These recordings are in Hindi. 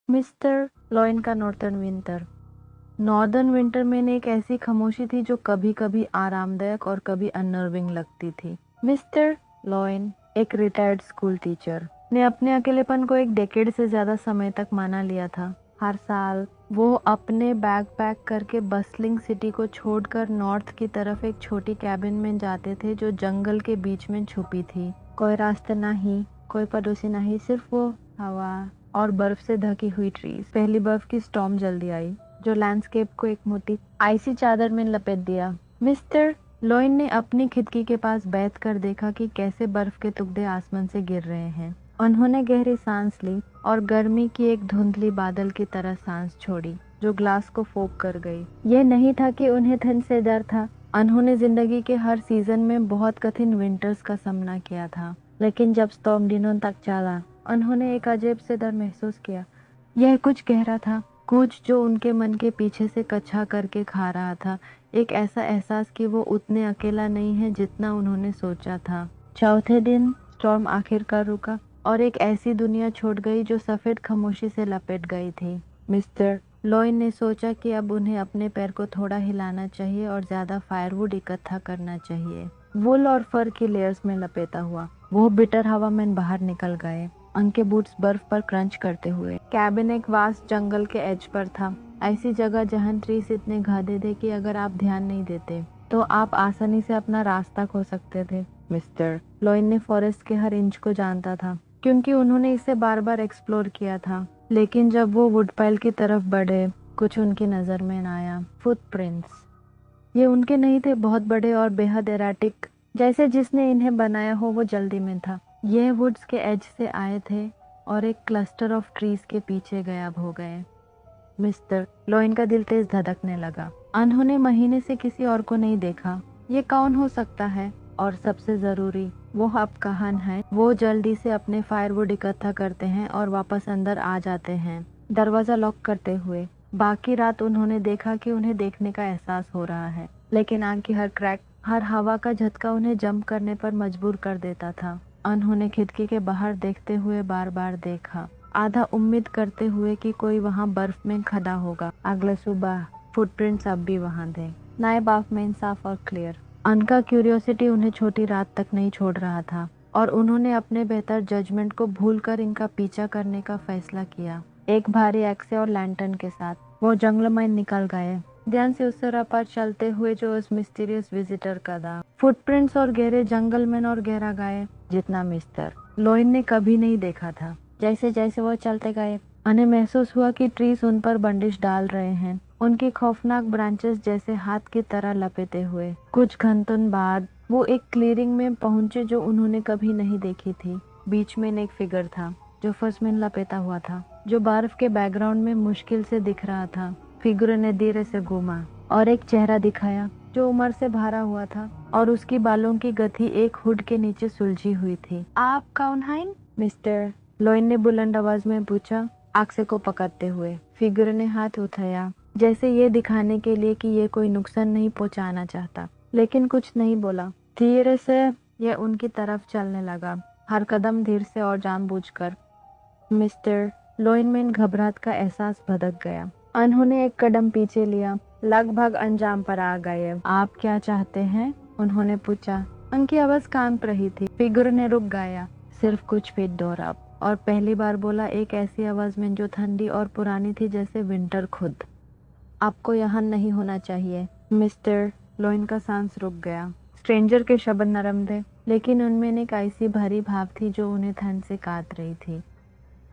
मिस्टर लॉयन का नॉर्दर्न विंटर। नॉर्दर्न विंटर में एक ऐसी खामोशी थी जो कभी कभी आरामदायक और कभी अननर्विंग लगती थी। मिस्टर लॉयन, एक रिटायर्ड स्कूल टीचर, ने अपने अकेलेपन को एक डेकेड से ज्यादा समय तक माना लिया था। हर साल वो अपने बैग पैक करके बस्लिंग सिटी को छोड़कर नॉर्थ की तरफ एक छोटी कैबिन में जाते थे जो जंगल के बीच में छुपी थी। कोई रास्ता नहीं, कोई पड़ोसी नहीं, सिर्फ वो हवा और बर्फ से ढकी हुई ट्रीज। पहली बर्फ की स्टॉर्म जल्दी आई जो लैंडस्केप को एक मोटी आइसी चादर में लपेट दिया। मिस्टर लॉयन ने अपनी खिड़की के पास बैठ कर देखा कि कैसे बर्फ के टुकड़े आसमान से गिर रहे हैं। उन्होंने गहरी सांस ली और गर्मी की एक धुंधली बादल की तरह सांस छोड़ी जो ग्लास को फोक कर गई। यह नहीं था कि उन्हें ठंड से डर था। उन्होंने जिंदगी के हर सीजन में बहुत कठिन विंटर्स का सामना किया था, लेकिन जब स्टॉर्म दिनों तक चला उन्होंने एक अजीब से डर महसूस किया। यह कुछ गहरा था, कुछ जो उनके मन के पीछे से कच्चा करके खा रहा था। एक ऐसा एहसास कि वो उतने अकेला नहीं है जितना उन्होंने सोचा था। चौथे दिन स्टॉर्म आखिरकार रुका और एक ऐसी दुनिया छोड़ गई जो सफेद खामोशी से लपेट गई थी। मिस्टर लॉयन ने सोचा कि अब उन्हें अपने पैर को थोड़ा हिलाना चाहिए और ज्यादा फायरवुड इकट्ठा करना चाहिए। वूल और फर की लेयर्स में लपेटा हुआ वो बिटर हवा में बाहर निकल गए, उनके बूट्स बर्फ पर क्रंच करते हुए। कैबिन एक वास्ट जंगल के एज पर था, ऐसी जगह जहां ट्रीज इतने घने थे कि अगर आप ध्यान नहीं देते तो आप आसानी से अपना रास्ता खो सकते थे। मिस्टर लॉयन ने फॉरेस्ट के हर इंच को जानता था क्योंकि उन्होंने इसे बार बार एक्सप्लोर किया था। लेकिन जब वो वुडपाइल की तरफ बढ़े कुछ उनकी नजर में न आया। फुटप्रिंट्स, ये उनके नहीं थे, बहुत बड़े और बेहद एराटिक, जैसे जिसने इन्हें बनाया हो वो जल्दी में था। यह वुड्स के एज से आए थे और एक क्लस्टर ऑफ ट्रीज के पीछे गायब हो गए। मिस्टर लॉयन का दिल तेज धड़कने लगा। उन्होंने महीने से किसी और को नहीं देखा। ये कौन हो सकता है? और सबसे जरूरी, वो अब कहाँ है? वो जल्दी से अपने फायरवुड इकट्ठा करते हैं और वापस अंदर आ जाते हैं, दरवाजा लॉक करते हुए। बाकी रात उन्होंने देखा कि उन्हें देखने का एहसास हो रहा है, लेकिन आग की हर क्रैक, हर हवा का झटका उन्हें जंप करने पर मजबूर कर देता था। उन्होंने खिड़की के बाहर देखते हुए बार बार देखा, आधा उम्मीद करते हुए कि कोई वहां बर्फ में खड़ा होगा। अगले सुबह फुटप्रिंट्स अब भी वहां थे, नए बाफ में, साफ और क्लियर। उनका क्यूरियोसिटी उन्हें छोटी रात तक नहीं छोड़ रहा था और उन्होंने अपने बेहतर जजमेंट को भूलकर इनका पीछा करने का फैसला किया। एक भारी एक्से और लैंटर्न के साथ वो जंगल में निकल गए, ध्यान से उस राह पर चलते हुए जो उस मिस्टीरियस विजिटर का था। फुटप्रिंट्स और गहरे जंगल में और गहरा गए जितना मिस्टर लॉयन ने कभी नहीं देखा था। जैसे जैसे वो चलते गए उन्हें महसूस हुआ कि ट्रीज उन पर बंदिश डाल रहे हैं, उनकी खौफनाक ब्रांचेस जैसे हाथ की तरह लपेटे हुए। कुछ घंटों बाद वो एक क्लीयरिंग में पहुंचे जो उन्होंने कभी नहीं देखी थी। बीच में एक फिगर था जो फर्श में लपेटा हुआ था, जो बर्फ के बैकग्राउंड में मुश्किल से दिख रहा था। फिगर ने धीरे से घूमा और एक चेहरा दिखाया जो उम्र से भरा हुआ था और उसकी बालों की गति एक हुड के नीचे सुलझी हुई थी। आप कौन हैं? मिस्टर लॉयन ने बुलंद आवाज में पूछा, आक्से को पकड़ते हुए। फिगर ने हाथ उठाया जैसे ये दिखाने के लिए कि ये कोई नुकसान नहीं पहुंचाना चाहता, लेकिन कुछ नहीं बोला। धीरे से ये उनकी तरफ चलने लगा, हर कदम धीर से और जानबूझकर। मिस्टर लॉयन में घबराहट का एहसास भड़क गया। उन्होंने एक कदम पीछे लिया, लगभग अंजाम पर आ गए। आप क्या चाहते हैं? उन्होंने पूछा। उनकी आवाज कांप रही थी। फिगर ने रुक गया, सिर्फ कुछ फीट दूर अब, और पहली बार बोला एक ऐसी आवाज में जो ठंडी और पुरानी थी जैसे विंटर खुद। आपको यहाँ नहीं होना चाहिए। मिस्टर लॉयन का सांस रुक गया। स्ट्रेंजर के शब्द नरम थे, लेकिन उनमें एक ऐसी भारी भाव थी जो उन्हें ठंड से काट रही थी।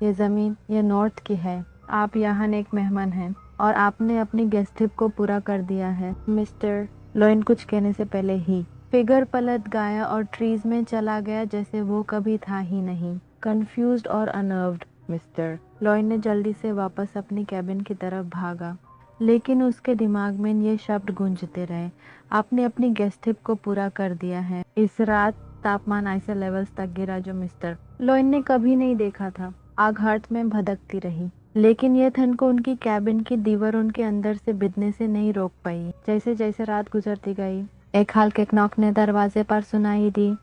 ये जमीन, ये नॉर्थ की है। आप यहाँ एक मेहमान हैं और आपने अपनी गेस्टशिप को पूरा कर दिया है। मिस्टर लॉयन कुछ कहने से पहले ही फिगर पलट गया और ट्रीज में चला गया जैसे वो कभी था ही नहीं। कंफ्यूज्ड और अनर्व्ड, मिस्टर लॉयन ने जल्दी से वापस अपनी कैबिन की तरफ भागा, लेकिन उसके दिमाग में ये शब्द गूंजते रहे, आपने अपनी गेस्टशिप को पूरा कर दिया है। इस रात तापमान ऐसे लेवल्स तक गिरा जो मिस्टर लॉयन ने कभी नहीं देखा था। आग हार्ट में भड़कती रही, लेकिन यह ठंड को उनकी कैबिन की दीवार उनके अंदर से भिड़ने से नहीं रोक पाई। जैसे जैसे रात गुजरती गई एक हल्के नॉक ने दरवाजे पर सुनाई दी।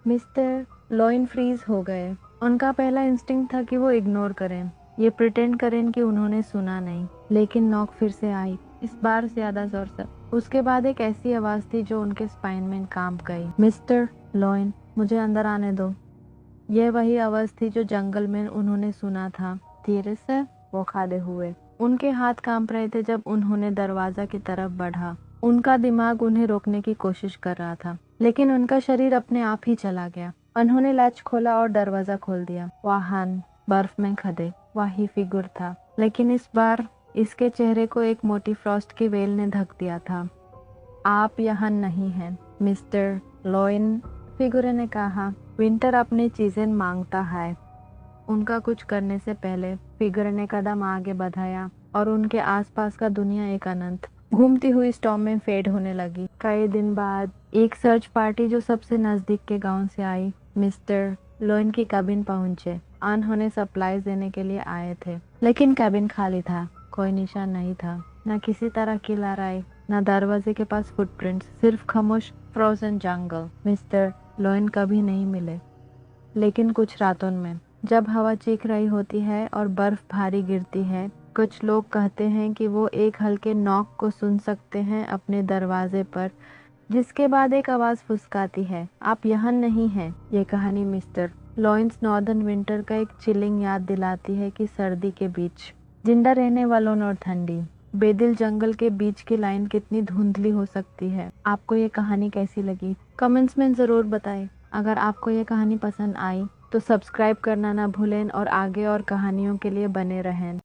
मिस्टर लॉयन फ्रीज हो गए। उनका पहला इंस्टिंक्ट था कि वो इग्नोर करें, ये प्रिटेंड करें कि उन्होंने सुना नहीं, लेकिन नॉक फिर से आई, इस बार ज्यादा जोर से। उसके बाद एक ऐसी आवाज थी जो उनके स्पाइन में कांप गई। मिस्टर लॉयन, मुझे अंदर आने दो। यह वही आवाज थी जो जंगल में उन्होंने सुना था। धीरे से वो खड़े हुए। उनके हाथ कांप रहे थे जब उन्होंने दरवाजा की तरफ बढ़ा। उनका दिमाग उन्हें रोकने की कोशिश कर रहा था, लेकिन उनका शरीर अपने आप ही चला गया। उन्होंने लैच खोला और दरवाजा खोल दिया। वाहन बर्फ में खड़े वही फिगर था, लेकिन इस बार इसके चेहरे को एक मोटी फ्रॉस्ट की वेल ने ढक दिया था। आप यहाँ नहीं हैं, मिस्टर लॉयन, फिगर ने कहा। विंटर अपनी चीजें मांगता है। उनका कुछ करने से पहले फिगर ने कदम आगे बढ़ाया और उनके आसपास का दुनिया एक अनंत घूमती हुई स्टॉर्म में फेड होने लगी। कई दिन बाद एक सर्च पार्टी जो सबसे नजदीक के गांव से आई मिस्टर लॉयन की कैबिन पहुंचे। उन्होंने सप्लाईज देने के लिए आए थे, लेकिन कैबिन खाली था। कोई निशान नहीं था, न किसी तरह की लड़ाई, न दरवाजे के पास फुटप्रिंट्स, सिर्फ खामोश फ्रोजन जंगल। मिस्टर लॉयन कभी नहीं मिले, लेकिन कुछ रातों में जब हवा चीख रही होती है और बर्फ भारी गिरती है, कुछ लोग कहते हैं कि वो एक हल्के नॉक को सुन सकते हैं अपने दरवाजे पर, जिसके बाद एक आवाज फुसकाती है, आप यहाँ नहीं हैं। ये कहानी मिस्टर लॉयंस नॉर्दर्न विंटर का एक चिलिंग याद दिलाती है कि सर्दी के बीच जिंदा रहने वालों और ठंडी बेदिल जंगल के बीच की लाइन कितनी धुंधली हो सकती है। आपको ये कहानी कैसी लगी कमेंट्स में ज़रूर बताएं। अगर आपको ये कहानी पसंद आई तो सब्सक्राइब करना ना भूलें और आगे और कहानियों के लिए बने रहें।